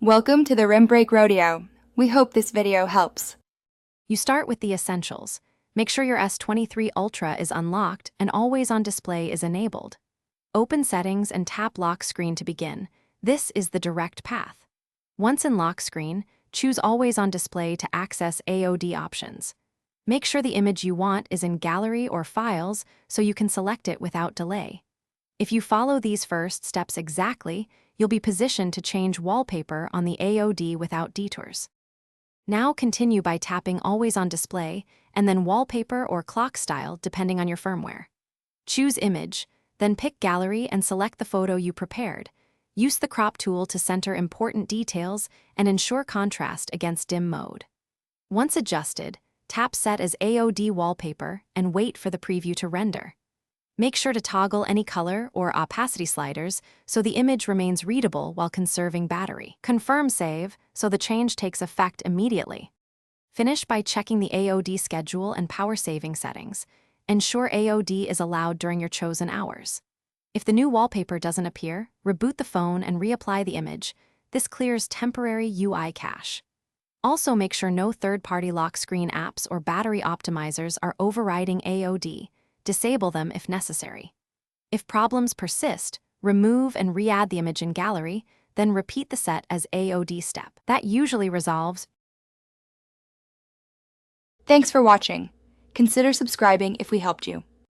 Welcome to the Rim Break Rodeo. We hope this video helps. You start with the essentials. Make sure your S23 Ultra is unlocked and always on display is enabled. Open Settings and tap Lock Screen to begin. This is the direct path. Once in Lock Screen, choose Always on Display to access AOD options. Make sure the image you want is in Gallery or Files so you can select it without delay. If you follow these first steps exactly, you'll be positioned to change wallpaper on the AOD without detours. Now continue by tapping Always on Display and then Wallpaper or Clock Style depending on your firmware. Choose Image, then pick Gallery and select the photo you prepared. Use the crop tool to center important details and ensure contrast against dim mode. Once adjusted, tap Set as AOD Wallpaper and wait for the preview to render. Make sure to toggle any color or opacity sliders so the image remains readable while conserving battery. Confirm Save so the change takes effect immediately. Finish by checking the AOD schedule and power saving settings. Ensure AOD is allowed during your chosen hours. If the new wallpaper doesn't appear, reboot the phone and reapply the image. This clears temporary UI cache. Also make sure no third-party lock screen apps or battery optimizers are overriding AOD. Disable them if necessary. If problems persist, remove and re-add the image in Gallery, then repeat the set as AOD step. That usually resolves. Thanks for watching. Consider subscribing if we helped you.